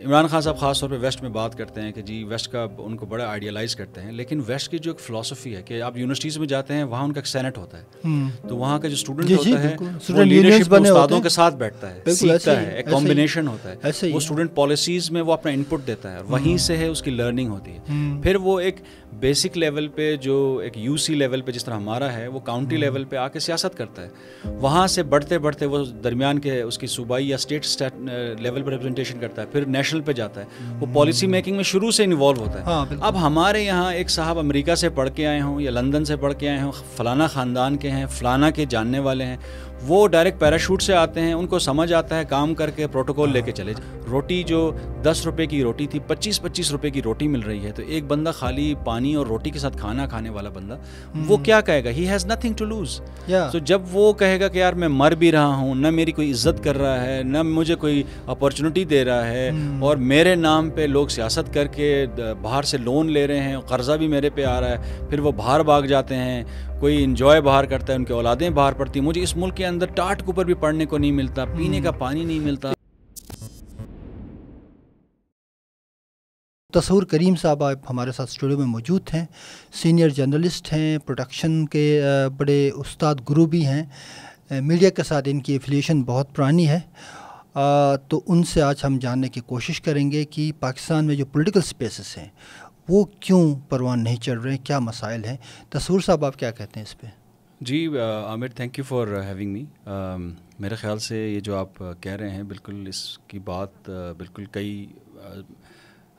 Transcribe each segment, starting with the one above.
عمران خان صاحب خاص طور پہ ویسٹ میں بات کرتے ہیں کہ جی ویسٹ کا ان کو بڑا آئیڈیالائز کرتے ہیں، لیکن ویسٹ کی جو ایک فلاسفی ہے کہ آپ یونیورسٹیز میں جاتے ہیں وہاں ان کا ایک سینٹ ہوتا ہے، تو وہاں کا جو اسٹوڈنٹ ہوتا ہے وہ لیڈرشپ میں استادوں کے ساتھ بیٹھتا ہے، سیکھتا ہے، ایک کمبینیشن ہوتا ہے، وہ اسٹوڈنٹ پالیسیز میں وہ اپنا انپٹ دیتا ہے اور وہیں سے ہے اس کی لرننگ ہوتی ہے. پھر وہ ایک بیسک لیول پہ جو ایک یو سی لیول پہ جس طرح ہمارا ہے وہ کاؤنٹی لیول پہ آ کے سیاست کرتا ہے، وہاں سے بڑھتے بڑھتے وہ درمیان کے اس کی صوبائی یا اسٹیٹ لیول پہ ریپرزنٹیشن کرتا ہے، پھر نیشنل پہ جاتا ہے، وہ پالیسی میکنگ میں شروع سے انوالو ہوتا ہے. اب ہمارے یہاں ایک صاحب امریکہ سے پڑھ کے آئے ہوں یا لندن سے پڑھ کے آئے ہوں، فلانا خاندان کے ہیں، فلانا کے جاننے والے ہیں، وہ ڈائریکٹ پیراشوٹ سے آتے ہیں، ان کو سمجھ آتا ہے کام کر کے پروٹوکول لے کے چلے. روٹی جو 10 روپے کی روٹی تھی 25 روپے کی روٹی مل رہی ہے، تو ایک بندہ خالی پانی اور روٹی کے ساتھ کھانا کھانے والا بندہ وہ کیا کہے گا؟ He has nothing to lose. تو جب وہ کہے گا کہ یار میں مر بھی رہا ہوں، نہ میری کوئی عزت کر رہا ہے، نہ مجھے کوئی اپارچونیٹی دے رہا ہے، اور میرے نام پہ لوگ سیاست کر کے باہر سے لون لے رہے ہیں، قرضہ بھی میرے پہ آ رہا ہے، پھر وہ باہر بھاگ جاتے ہیں، کوئی انجوائے باہر کرتا ہے، ان کی اولادیں باہر پڑتی ہیں، مجھے اس ملک کے اندر ٹاٹ کے اوپر بھی پڑھنے کو نہیں ملتا، پینے کا پانی نہیں ملتا. تصور کریم صاحب آپ ہمارے ساتھ اسٹوڈیو میں موجود ہیں، سینئر جرنلسٹ ہیں، پروڈکشن کے بڑے استاد گرو بھی ہیں، میڈیا کے ساتھ ان کی ایفیلیشن بہت پرانی ہے. تو ان سے آج ہم جاننے کی کوشش کریں گے کہ پاکستان میں جو پولیٹیکل سپیسز ہیں وہ کیوں پروان نہیں چڑھ رہے ہیں، کیا مسائل ہیں. تصور صاحب آپ کیا کہتے ہیں اس پہ؟ جی Aamir, thank you for having me. میرے خیال سے یہ جو آپ کہہ رہے ہیں بالکل اس کی بات بالکل کئی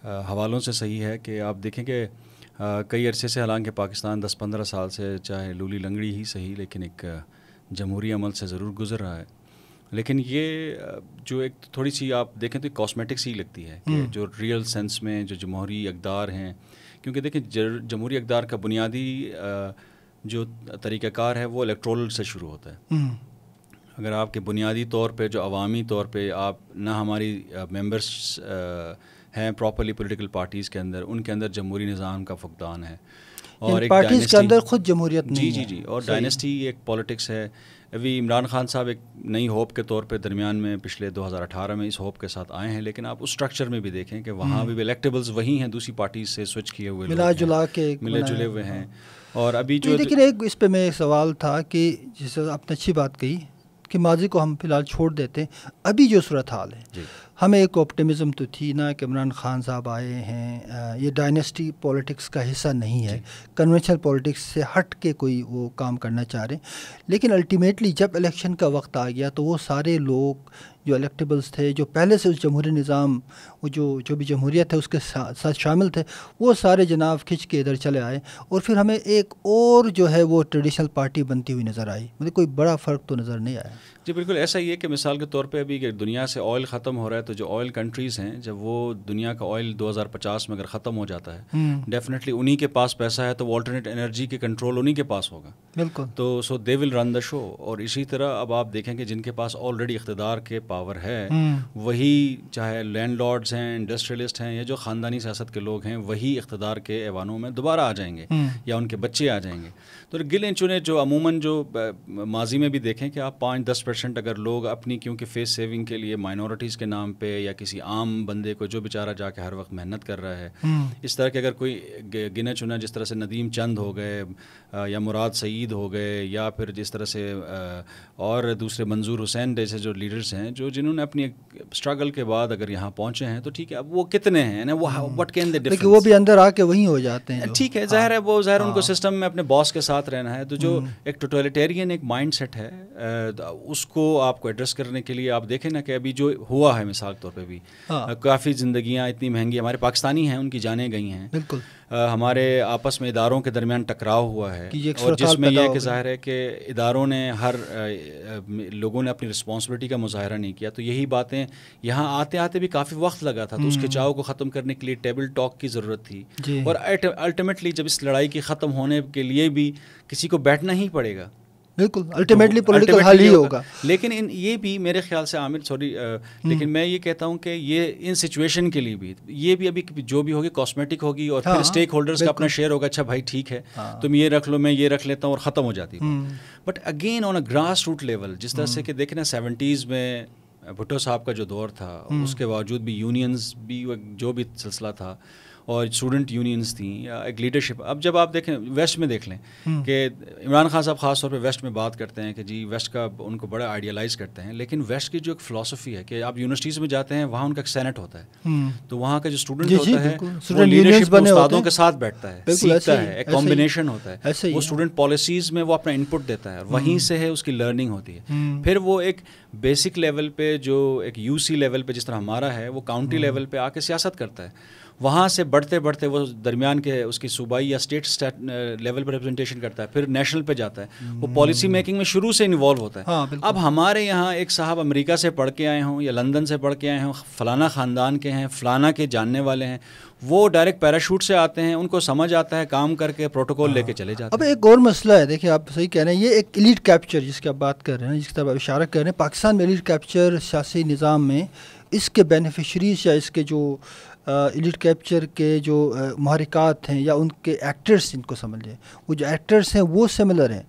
حوالوں سے صحیح ہے کہ آپ دیکھیں کہ کئی عرصے سے، حالانکہ پاکستان 10-15 سال سے چاہے لولی لنگڑی ہی صحیح لیکن ایک جمہوری عمل سے ضرور گزر رہا ہے، لیکن یہ جو ایک تھوڑی سی آپ دیکھیں تو کاسمیٹکس ہی لگتی ہے کہ جو ریئل سینس میں جو جمہوری اقدار ہیں، کیونکہ دیکھیں جمہوری اقدار کا بنیادی جو طریقہ کار ہے وہ الیکٹرول سے شروع ہوتا ہے. اگر آپ کے بنیادی طور پہ جو عوامی طور پہ آپ نہ ہماری ممبرس ہیں پراپرلی پولیٹیکل پارٹیز کے اندر، ان کے اندر جمہوری نظام کا فقدان ہے، اور ایک پارٹیز کے اندر خود جمہوریت نہیں ہے. جی اور ڈائنیسٹی ایک پالیٹکس ہے. ابھی عمران خان صاحب ایک نئی ہوپ کے طور پہ درمیان میں پچھلے 2018 میں اس ہوپ کے ساتھ آئے ہیں، لیکن آپ اس اسٹرکچر میں بھی دیکھیں کہ وہاں بھی الیکٹیبلز وہی ہیں، دوسری پارٹیز سے سوئچ کیے ہوئے ملا جلے ہوئے ہیں. اور ابھی جو لیکن ایک اس پہ میں ایک سوال تھا کہ جیسے آپ نے اچھی بات کہی کہ ماضی کو ہم فی الحال چھوڑ دیتے ہیں، ابھی جو صورتحال ہے ہمیں ایک آپٹیمزم تو تھی نا کہ عمران خان صاحب آئے ہیں، یہ ڈائنیسٹی پولیٹکس کا حصہ نہیں ہے، کنونشنل پولیٹکس سے ہٹ کے کوئی وہ کام کرنا چاہ رہے ہیں. لیکن الٹیمیٹلی جب الیکشن کا وقت آ گیا تو وہ سارے لوگ جو الیکٹیبلز تھے، جو پہلے سے اس جمہوری نظام، وہ جو بھی جمہوریت ہے اس کے ساتھ شامل تھے، وہ سارے جناب کھنچ کے ادھر چلے آئے، اور پھر ہمیں ایک اور جو ہے وہ ٹریڈیشنل پارٹی بنتی ہوئی نظر آئی. مجھے کوئی بڑا فرق تو نظر نہیں آیا. جی بالکل ایسا ہی ہے کہ مثال کے طور پہ ابھی کہ دنیا سے آئل ختم ہو رہا ہے، تو جو آئل کنٹریز ہیں جب وہ دنیا کا آئل 2050 میں اگر ختم ہو جاتا ہے، ڈیفینیٹلی انہی کے پاس پیسہ ہے تو وہ آلٹرنیٹ انرجی کے کنٹرول انہی کے پاس ہوگا. بالکل. تو سو دے ول رن دا شو. اور اسی طرح اب آپ دیکھیں کہ جن کے پاس آلریڈی اقتدار کے پاور ہے، وہی چاہے لینڈ لارڈز ہیں، انڈسٹریلسٹ ہیں، یا جو خاندانی سیاست کے لوگ ہیں، وہی اقتدار کے ایوانوں میں دوبارہ آ جائیں گے یا ان کے بچے آ جائیں گے. تو گنے چنے جو عموماً جو ماضی میں بھی دیکھیں کہ آپ 5-10% اگر لوگ اپنی کیونکہ فیس سیونگ کے لیے مائنورٹیز کے نام پہ یا کسی عام بندے کو جو بیچارہ جا کے ہر وقت محنت کر رہا ہے، اس طرح کے اگر کوئی گنا چنا جس طرح سے ندیم چند ہو گئے یا مراد سعید ہو گئے، یا پھر جس طرح سے اور دوسرے منظور حسین جیسے جو لیڈرز ہیں جو جنہوں نے اپنی اسٹرگل کے بعد اگر یہاں پہنچے ہیں، تو ٹھیک ہے اب وہ کتنے ہیں نا، وہ وٹ کین دے ڈفرنس، لیکن وہ بھی اندر آ کے وہیں ہو جاتے ہیں. ٹھیک ہے ظاہر ہے وہ ظاہر ان کو سسٹم میں اپنے باس کے ساتھ رہنا ہے. تو جو ایک ٹوٹلیٹیرین ایک مائنڈ سیٹ ہے، اس کو آپ کو ایڈریس کرنے کے لیے آپ دیکھیں نا کہ ابھی جو ہوا ہے مثال کے طور پہ بھی کافی زندگیاں اتنی مہنگی ہمارے پاکستانی ہیں، ان کی جانیں گئی ہیں. بالکل. ہمارے آپس میں اداروں کے درمیان ٹکراؤ ہوا ہے، اور جس میں یہ کہ ظاہر ہے کہ اداروں نے ہر لوگوں نے اپنی رسپانسبلٹی کا مظاہرہ نہیں کیا. تو یہی باتیں یہاں آتے آتے بھی کافی وقت لگا تھا، تو اس کھچاؤ کو ختم کرنے کے لیے ٹیبل ٹاک کی ضرورت تھی. اور الٹیمیٹلی جب اس لڑائی کی ختم ہونے کے لیے بھی کسی کو بیٹھنا ہی پڑے گا. بالکل الٹیمیٹلی پولیٹیکل حل ہی ہوگا. لیکن یہ بھی میرے خیال سے عامر لیکن میں یہ کہتا ہوں کہ یہ ان سچویشن کے لیے بھی یہ بھی ابھی جو بھی ہوگی کاسمیٹک ہوگی، اور پھر اسٹیک ہولڈرز کا اپنا شیئر ہوگا. اچھا بھائی ٹھیک ہے تم یہ رکھ لو، میں یہ رکھ لیتا ہوں، اور ختم ہو جاتی ہے. But again on a grass root level, جس طرح سے کہ دیکھیں نا 70s میں بھٹو صاحب کا جو دور تھا اس کے باوجود بھی یونینز بھی جو بھی سلسلہ تھا اور اسٹوڈنٹ یونینز تھیں یا ایک لیڈرشپ. اب جب آپ دیکھیں ویسٹ میں دیکھ لیں کہ عمران خان صاحب خاص طور پہ ویسٹ میں بات کرتے ہیں کہ جی ویسٹ کا ان کو بڑا آئیڈیالائز کرتے ہیں, لیکن ویسٹ کی جو ایک فلاسفی ہے کہ آپ یونیورسٹیز میں جاتے ہیں وہاں ان کا ایک سینٹ ہوتا ہے, تو وہاں کا جو اسٹوڈنٹ ہوتا ہے وہ لیڈرشپ میں استادوں کے ساتھ بیٹھتا ہے, سیکھتا ہے, ایک کمبینیشن ہوتا ہے, وہ اسٹوڈنٹ پالیسیز میں وہ اپنا ان پٹ دیتا ہے اور وہیں سے ہے اس کی لرننگ ہوتی ہے. پھر وہ ایک بیسک لیول پہ جو ایک یو سی لیول پہ جس طرح ہمارا ہے وہ کاؤنٹی لیول پہ آ کے سیاست کرتا ہے, وہاں سے بڑھتے بڑھتے وہ درمیان کے اس کی صوبائی یا اسٹیٹ لیول پہ ریپرزنٹیشن کرتا ہے, پھر نیشنل پہ جاتا ہے, وہ پالیسی میکنگ میں شروع سے انوالو ہوتا ہے. اب ہمارے یہاں ایک صاحب امریکہ سے پڑھ کے آئے ہوں یا لندن سے پڑھ کے آئے ہوں, فلانا خاندان کے ہیں, فلانا کے جاننے والے ہیں, وہ ڈائریکٹ پیراشوٹ سے آتے ہیں, ان کو سمجھ آتا ہے, کام کر کے پروٹوکول لے کے چلے جاتے ہیں. اب ایک اور مسئلہ ہے, دیکھیں آپ صحیح کہہ رہے ہیں, یہ ایک ایلیٹ کیپچر جس کی آپ بات کر رہے ہیں, جس کی طرف آپ اشارہ کر رہے ہیں, پاکستان میں ایلیٹ کیپچر سیاسی نظام میں اس کے بینیفیشریز یا اس کے جو ایلیٹ کیپچر کے جو محرکات ہیں یا ان کے ایکٹرز, ان کو سمجھیں, وہ جو ایکٹرز ہیں وہ سملر ہیں.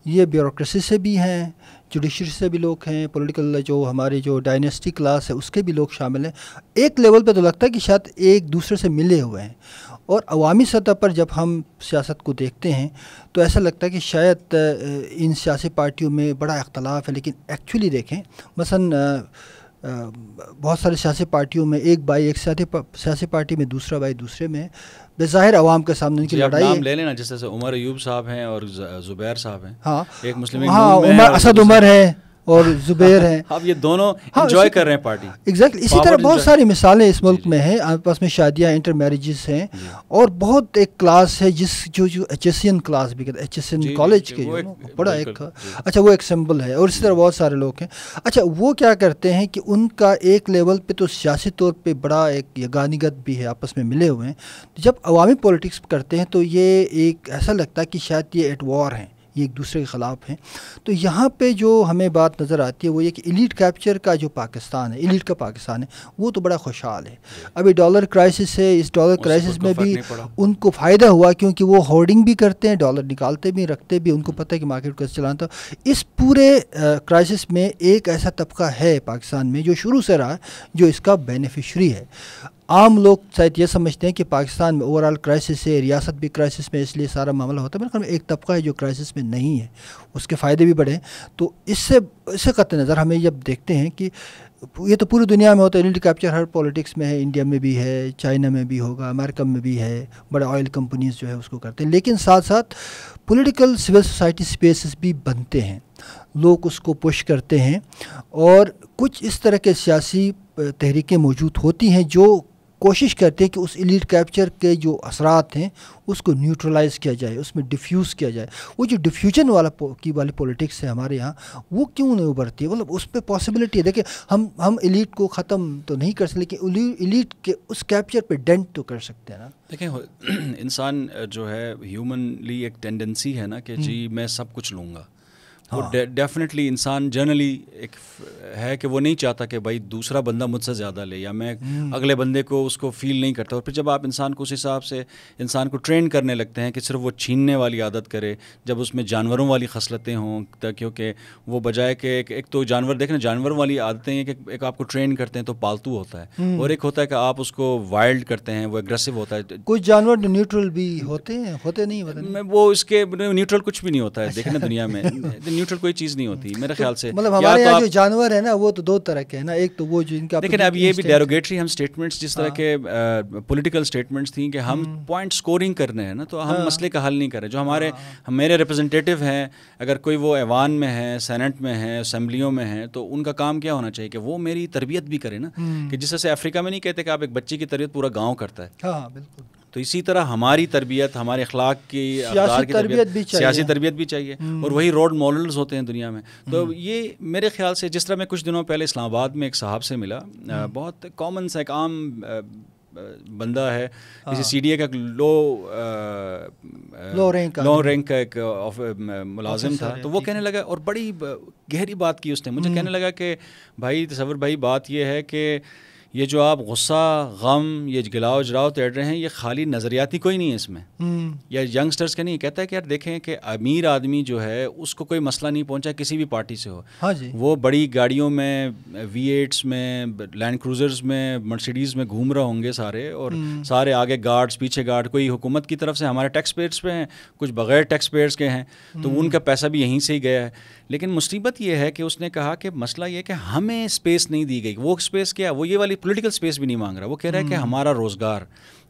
یہ بیوروکریسی سے بھی ہیں, جوڈیشری سے بھی لوگ ہیں, پولیٹیکل جو ہماری جو ڈائنیسٹی کلاس ہے اس کے بھی لوگ شامل ہیں. ایک لیول پہ تو لگتا ہے کہ شاید ایک دوسرے سے ملے ہوئے ہیں, اور عوامی سطح پر جب ہم سیاست کو دیکھتے ہیں تو ایسا لگتا ہے کہ شاید ان سیاسی پارٹیوں میں بڑا اختلاف ہے, لیکن ایکچولی دیکھیں مثلاً بہت سارے سیاسی پارٹیوں میں ایک بھائی ایک سیاسی پارٹی میں, دوسرا بھائی دوسرے میں, بظاہر عوام کے سامنے ان کی لڑائی. نام لے لینا جس طرح سے عمر ایوب صاحب ہیں اور زبیر صاحب ہیں, ہاں ایک مسلم ہاں اسد عمر ہے اور زبیر ہیں. اب یہ دونوں انجوائے کر رہے ہیں پارٹی. ایگزیکٹلی اسی طرح بہت ساری مثالیں اس ملک میں ہیں, آپس میں شادیاں, انٹر میرجز ہیں, اور بہت ایک کلاس ہے جس جو ایچ ایس این کلاس بھی کہتے ہیں, ایچ ایس این کالج کے جو بڑا ایک, اچھا وہ ایک سمبل ہے, اور اسی طرح بہت سارے لوگ ہیں. اچھا وہ کیا کرتے ہیں کہ ان کا ایک لیول پہ تو سیاسی طور پہ بڑا ایک یگانگت بھی ہے, آپس میں ملے ہوئے ہیں. جب عوامی پولیٹکس کرتے ہیں تو یہ ایک ایسا لگتا ہے کہ شاید یہ ایٹ وار ہیں, یہ ایک دوسرے کے خلاف ہیں. تو یہاں پہ جو ہمیں بات نظر آتی ہے وہ یہ کہ ایلیٹ کیپچر کا جو پاکستان ہے, ایلیٹ کا پاکستان ہے, وہ تو بڑا خوشحال ہے. ابھی ڈالر کرائسس ہے, اس ڈالر کرائسس میں بھی ان کو فائدہ ہوا کیونکہ وہ ہورڈنگ بھی کرتے ہیں, ڈالر نکالتے بھی, رکھتے بھی, ان کو پتہ ہے کہ مارکیٹ کو کیسے چلانا تھا. اس پورے کرائسس میں ایک ایسا طبقہ ہے پاکستان میں جو شروع سے رہا, جو اس کا بینیفیشری ہے. عام لوگ شاید یہ سمجھتے ہیں کہ پاکستان میں اوور آل کرائسس ہے, ریاست بھی کرائسس میں, اس لیے سارا معاملہ ہوتا ہے. میرے خیال میں ایک طبقہ ہے جو کرائسس میں نہیں ہے, اس کے فائدے بھی بڑے ہیں. تو اس سے قطع نظر ہمیں جب دیکھتے ہیں کہ یہ تو پوری دنیا میں ہوتا ہے, ایلیٹ کیپچر ہر پولیٹکس میں ہے, انڈیا میں بھی ہے, چائنا میں بھی ہوگا, امریکہ میں بھی ہے, بڑے آئل کمپنیز جو ہے اس کو کرتے ہیں. لیکن ساتھ ساتھ پولیٹیکل سول سوسائٹی اسپیسز بھی بنتے ہیں, لوگ اس کو پش کرتے ہیں, اور کچھ اس طرح کے سیاسی تحریکیں موجود ہوتی ہیں جو کوشش کرتے ہیں کہ اس ایلیٹ کیپچر کے جو اثرات ہیں اس کو نیوٹرلائز کیا جائے, اس میں ڈیفیوز کیا جائے. وہ جو ڈیفیوژن والی پولیٹکس ہے ہمارے یہاں, وہ کیوں نہیں ابھرتی ہے؟ مطلب اس پہ پاسبلٹی ہے. دیکھیں ہم ایلیٹ کو ختم تو نہیں کر سکتے, لیکن ایلیٹ کے اس کیپچر پہ ڈینٹ تو کر سکتے ہیں نا. دیکھیں انسان جو ہے ہیومنلی ایک ٹینڈنسی ہے نا کہ جی میں سب کچھ لوں گا. وہ ڈیفینیٹلی انسان جنرلی ایک ہے کہ وہ نہیں چاہتا کہ بھائی دوسرا بندہ مجھ سے زیادہ لے, یا میں اگلے بندے کو اس کو فیل نہیں کرتا. اور پھر جب آپ انسان کو اس حساب سے انسان کو ٹرین کرنے لگتے ہیں کہ صرف وہ چھیننے والی عادت کرے, جب اس میں جانوروں والی خصلتیں ہوں, کیونکہ وہ بجائے کہ ایک تو جانور دیکھیں, جانوروں والی عادتیں ہیں کہ ایک آپ کو ٹرین کرتے ہیں تو پالتو ہوتا ہے, اور ایک ہوتا ہے کہ آپ اس کو وائلڈ کرتے ہیں, وہ اگریسو ہوتا ہے. کچھ جانور نیوٹرل بھی ہوتے ہیں, ہوتے نہیں, وہ اس کے نیوٹرل کچھ بھی نہیں ہوتا ہے. دیکھیں نا دنیا میں نیوٹرل کوئی چیز نہیں ہوتی میرے خیال سے. مطلب ہمارے یہاں جو جانور ہیں نا وہ تو دو طرح کے ہیں نا, ایک تو وہ جو ان کا, لیکن اب یہ بھی ڈیروگیٹری ہم اسٹیٹمنٹس جس طرح کے پولیٹیکل اسٹیٹمنٹس تھیں کہ ہم پوائنٹ اسکورنگ کرنے ہیں نا, تو ہم مسئلے کا حل نہیں کر رہے. جو میرے ریپرزنٹیٹیو ہیں, اگر کوئی وہ ایوان میں ہے, سینٹ میں ہے, اسمبلیوں میں ہیں, تو ان کا کام کیا ہونا چاہیے کہ وہ میری تربیت بھی کرے نا, کہ جس طرح سے افریقہ میں نہیں کہتے کہ آپ ایک بچے کی تربیت پورا گاؤں کرتا ہے. ہاں بالکل. تو اسی طرح ہماری تربیت, ہمارے اخلاق کی, سیاسی تربیت بھی چاہیے, اور وہی رول ماڈلز ہوتے ہیں دنیا میں. تو یہ میرے خیال سے جس طرح میں کچھ دنوں پہلے اسلام آباد میں ایک صاحب سے ملا, بہت کامن سا ایک عام بندہ ہے, کسی سی ڈی اے کا لو رینک کا ایک ملازم تھا. تو وہ کہنے لگا, اور بڑی گہری بات کی اس نے, مجھے کہنے لگا کہ بھائی تصور بھائی بات یہ ہے کہ یہ جو آپ غصہ غم یہ گلاؤ اجراؤ تیڑ رہے ہیں یہ خالی نظریاتی کوئی نہیں ہے اس میں، یا ینگسٹرز کا نہیں. کہتا ہے کہ یار دیکھیں کہ امیر آدمی جو ہے اس کو کوئی مسئلہ نہیں پہنچا کسی بھی پارٹی سے ہو. ہاں جی. وہ بڑی گاڑیوں میں V8s میں لینڈ کروزرز میں مرسیڈیز میں گھوم رہے ہوں گے سارے، اور سارے آگے گارڈز پیچھے گارڈ، کوئی حکومت کی طرف سے ہمارے ٹیکس پیئرز پہ ہیں، کچھ بغیر ٹیکس پیئرز کے ہیں، تو ان کا پیسہ بھی یہیں سے ہی گیا ہے. لیکن مصیبت یہ ہے کہ اس نے کہا کہ مسئلہ یہ کہ ہمیں اسپیس نہیں دی گئی. وہ اسپیس کیا؟ وہ یہ والی پولیٹیکل اسپیس بھی نہیں مانگ رہا. وہ کہہ رہا ہے کہ ہمارا روزگار،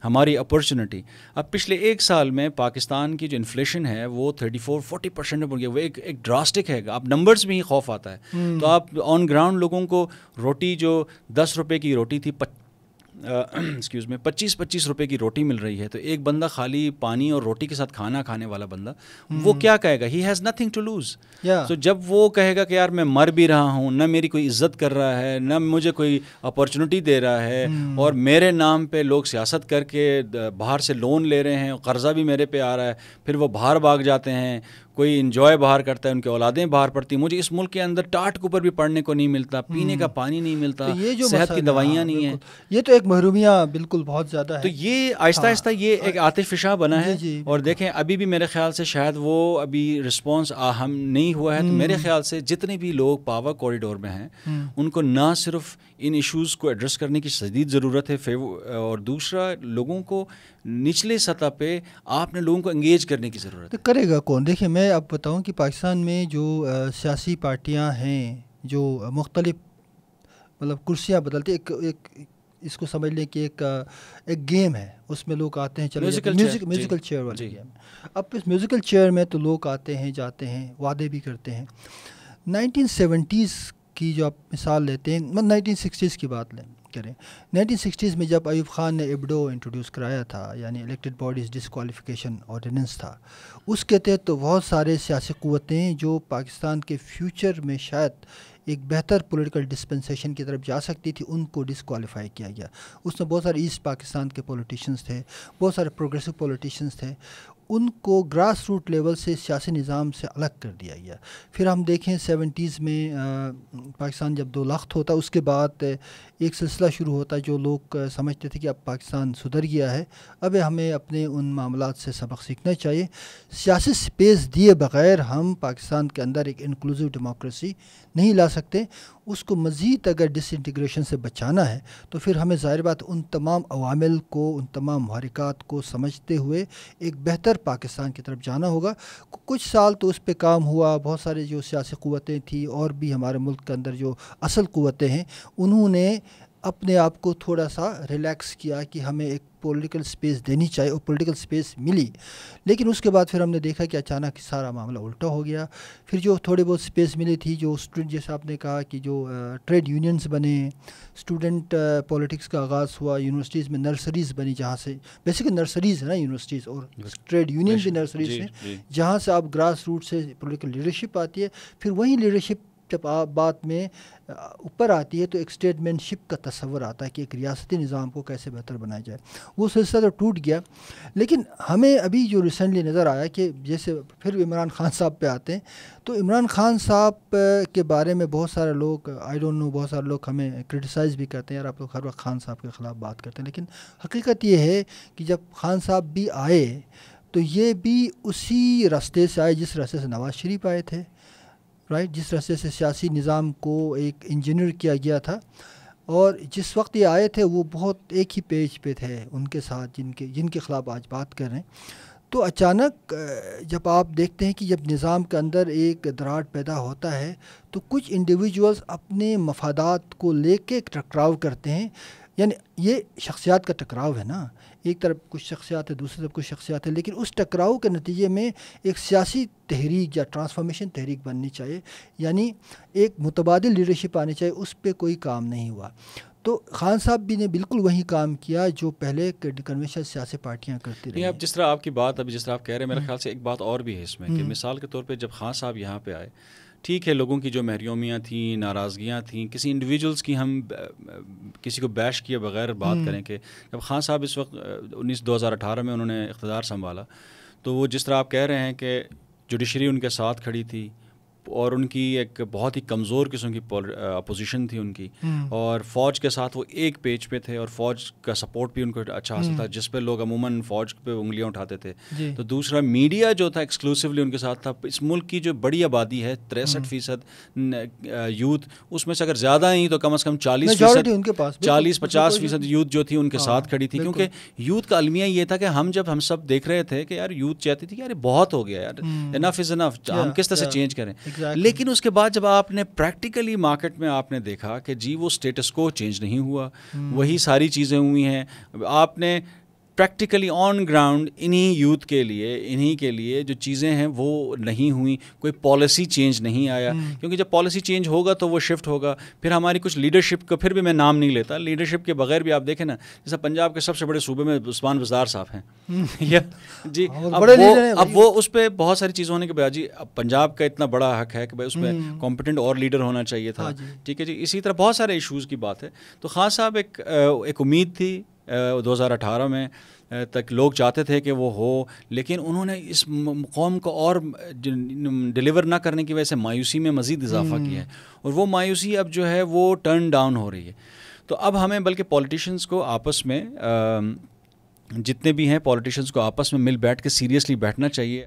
ہماری اپرچونٹی. اب پچھلے ایک سال میں پاکستان کی جو انفلیشن ہے وہ 34-40% ہو گئی. وہ ایک ڈراسٹک ہے. آپ نمبرز میں ہی خوف آتا ہے. تو آپ آن گراؤنڈ لوگوں کو روٹی جو 10 روپے کی روٹی تھی 25 روپے کی روٹی مل رہی ہے، تو ایک بندہ خالی پانی اور روٹی کے ساتھ کھانا کھانے والا بندہ وہ کیا کہے گا؟ He has nothing to lose. تو جب وہ کہے گا کہ یار میں مر بھی رہا ہوں، نہ میری کوئی عزت کر رہا ہے، نہ مجھے کوئی اپرچونٹی دے رہا ہے، اور میرے نام پہ لوگ سیاست کر کے باہر سے لون لے رہے ہیں، قرضہ بھی میرے پہ آ رہا ہے، پھر وہ باہر بھاگ جاتے ہیں، کوئی انجوائے باہر کرتا ہے، ان کی اولادیں باہر پڑتی ہیں، مجھے اس ملک کے اندر ٹاٹ کے اوپر بھی پڑھنے کو نہیں ملتا، پینے کا پانی نہیں ملتا، صحت کی دوائیاں نہیں ہیں. یہ تو ایک محرومیہ بالکل بہت زیادہ ہے. تو یہ آہستہ آہستہ یہ ایک عاطف فشاں بنا ہے. اور دیکھیں ابھی بھی میرے خیال سے شاید وہ ابھی رسپانس اہم نہیں ہوا ہے. تو میرے خیال سے جتنے بھی لوگ پاور کوریڈور میں ہیں ان کو نہ صرف ان ایشوز کو ایڈریس کرنے کی شدید ضرورت ہے، اور دوسرا لوگوں کو نچلے سطح پہ آپ نے لوگوں کو انگیج کرنے کی ضرورت ہے. کرے گا کون؟ دیکھیں میں اب بتاؤں کہ پاکستان میں جو سیاسی پارٹیاں ہیں جو مختلف مطلب کرسیاں بدلتی، ایک اس کو سمجھ لیں کہ ایک گیم ہے، اس میں لوگ آتے ہیں، چلے میوزیکل چیئر والی گیم. اب اس میوزیکل چیئر میں تو لوگ آتے ہیں جاتے ہیں، وعدے بھی کرتے ہیں. 1970s کی جو آپ مثال لیتے ہیں، 1960s کی بات کریں، 1960s میں جب ایوب خان نے ایبڈو انٹروڈیوس کرایا تھا، یعنی الیکٹڈ باڈیز ڈسکوالیفیکیشن آرڈیننس تھا، اس کے تحت تو بہت سارے سیاسی قوتیں جو پاکستان کے فیوچر میں شاید ایک بہتر پولیٹیکل ڈسپنسیشن کی طرف جا سکتی تھی، ان کو ڈسکوالیفائی کیا گیا. اس میں بہت سارے ایسٹ پاکستان کے پولیٹیشنز تھے، بہت سارے پروگریسو پولیٹیشنز تھے، ان کو گراس روٹ لیول سے سیاسی نظام سے الگ کر دیا گیا. پھر ہم دیکھیں 70s میں پاکستان جب 2 لخت ہوتا، اس کے بعد ایک سلسلہ شروع ہوتا جو لوگ سمجھتے تھے کہ اب پاکستان سدھر گیا ہے، اب ہمیں اپنے ان معاملات سے سبق سیکھنا چاہیے. سیاسی سپیس دیے بغیر ہم پاکستان کے اندر ایک انکلوزیو ڈیموکریسی نہیں لا سکتے. اس کو مزید اگر ڈس انٹیگریشن سے بچانا ہے تو پھر ہمیں ظاہر بات ان تمام عوامل کو، ان تمام محرکات کو سمجھتے ہوئے ایک بہتر پاکستان کی طرف جانا ہوگا. کچھ سال تو اس پہ کام ہوا، بہت سارے جو سیاسی قوتیں تھیں اور بھی ہمارے ملک کے اندر جو اصل قوتیں ہیں انہوں نے اپنے آپ کو تھوڑا سا ریلیکس کیا کہ ہمیں ایک پولیٹیکل سپیس دینی چاہیے، اور پولیٹیکل سپیس ملی. لیکن اس کے بعد پھر ہم نے دیکھا کہ اچانک سارا معاملہ الٹا ہو گیا. پھر جو تھوڑی بہت سپیس ملی تھی، جو اسٹوڈنٹ، جیسے آپ نے کہا کہ جو ٹریڈ یونینز بنے، اسٹوڈنٹ پولیٹکس کا آغاز ہوا، یونیورسٹیز میں نرسریز بنی، جہاں سے بیسیکلی نرسریز ہے نا یونیورسٹیز، اور ٹریڈ یونین بھی نرسریز ہیں جہاں سے آپ گراس روٹ سے پولیٹیکل لیڈرشپ آتی ہے. پھر وہی لیڈرشپ جب آپ بات میں اوپر آتی ہے تو ایک اسٹیٹمنٹ شپ کا تصور آتا ہے کہ ایک ریاستی نظام کو کیسے بہتر بنایا جائے. وہ سلسلہ تو ٹوٹ گیا. لیکن ہمیں ابھی جو ریسنٹلی نظر آیا کہ جیسے پھر عمران خان صاحب پہ آتے ہیں، تو عمران خان صاحب کے بارے میں بہت سارے لوگ بہت سارے لوگ ہمیں کرٹیسائز بھی کرتے ہیں، یار آپ لوگ ہر وقت خان صاحب کے خلاف بات کرتے ہیں. لیکن حقیقت یہ ہے کہ جب خان صاحب بھی آئے تو یہ بھی اسی راستے سے آئے جس راستے سے نواز شریف آئے تھے، جس راستے سے سیاسی نظام کو ایک انجینئر کیا گیا تھا. اور جس وقت یہ آئے تھے وہ بہت ایک ہی پیج پہ تھے ان کے ساتھ جن کے خلاف آج بات کر رہے ہیں. تو اچانک جب آپ دیکھتے ہیں کہ جب نظام کے اندر ایک دراڑ پیدا ہوتا ہے تو کچھ انڈیویجولز اپنے مفادات کو لے کے ٹکراؤ کرتے ہیں. یعنی یہ شخصیات کا ٹکراؤ ہے نا، ایک طرف کچھ شخصیات ہے، دوسری طرف کچھ شخصیات ہے، لیکن اس ٹکراؤ کے نتیجے میں ایک سیاسی تحریک یا ٹرانسفارمیشن تحریک بننی چاہیے، یعنی ایک متبادل لیڈرشپ آنی چاہیے. اس پہ کوئی کام نہیں ہوا. تو خان صاحب بھی نے بالکل وہی کام کیا جو پہلے کنونشنل سیاسی پارٹیاں کرتی رہی. اب جس طرح آپ کی بات ابھی جس طرح آپ کہہ رہے ہیں، میرے خیال سے ایک بات اور بھی ہے اس میں کہ مثال کے طور پہ جب خان صاحب یہاں پہ آئے، ٹھیک ہے لوگوں کی جو محرومیاں تھیں، ناراضگیاں تھیں، کسی انڈیویجولس کی ہم کسی کو بیش کیے بغیر بات کریں کہ جب خان صاحب اس وقت 2018 میں انہوں نے اقتدار سنبھالا، تو وہ جس طرح آپ کہہ رہے ہیں کہ جوڈیشری ان کے ساتھ کھڑی تھی، اور ان کی ایک بہت ہی کمزور قسم کی اپوزیشن تھی ان کی, اور فوج کے ساتھ وہ ایک پیج پہ تھے, اور فوج کا سپورٹ بھی ان کو اچھا حاصل تھا, جس پہ لوگ عموماً فوج پہ انگلیاں اٹھاتے تھے. تو دوسرا میڈیا جو تھا ایکسکلوسیولی ان کے ساتھ تھا. اس ملک کی جو بڑی آبادی ہے 63% یوتھ, اس میں سے اگر زیادہ نہیں تو کم از کم 40-50% یوتھ جو تھی ان کے ساتھ کھڑی تھی, کیونکہ یوتھ کا المیہ یہ تھا کہ ہم سب دیکھ رہے تھے کہ یار یوتھ چاہتی تھی کہ یار بہت ہو گیا یار, انف از انف, ہم کس طرح سے چینج کریں. لیکن اس کے بعد جب آپ نے پریکٹیکلی مارکیٹ میں آپ نے دیکھا کہ جی وہ اسٹیٹس کو چینج نہیں ہوا, وہی ساری چیزیں ہوئی ہیں. آپ نے پریکٹیکلی آن گراؤنڈ انہی کے لیے جو چیزیں ہیں وہ نہیں ہوئیں, کوئی پالیسی چینج نہیں آیا, کیونکہ جب پالیسی چینج ہوگا تو وہ شفٹ ہوگا. پھر ہماری کچھ لیڈرشپ کا, پھر بھی میں نام نہیں لیتا, لیڈرشپ کے بغیر بھی آپ دیکھیں نا, جیسا پنجاب کے سب سے بڑے صوبے میں عثمان بزدار صاحب ہیں جی, اب وہ اس پہ بہت ساری چیزیں ہونے کے بعد جی پنجاب کا اتنا بڑا حق ہے کہ بھائی اس میں کمپیٹنٹ اور لیڈر ہونا چاہیے تھا, ٹھیک ہے جی. اسی طرح بہت سارے ایشوز کی بات ہے. تو خان صاحب ایک امید تھی 2018 میں تک, لوگ چاہتے تھے کہ وہ ہو, لیکن انہوں نے اس قوم کو اور ڈیلیور نہ کرنے کی وجہ سے مایوسی میں مزید اضافہ کیا ہے, اور وہ مایوسی اب جو ہے وہ ٹرن ڈاؤن ہو رہی ہے. تو اب ہمیں بلکہ پولیٹیشنز کو آپس میں جتنے بھی ہیں پولیٹیشنز کو آپس میں مل بیٹھ کے سیریسلی بیٹھنا چاہیے.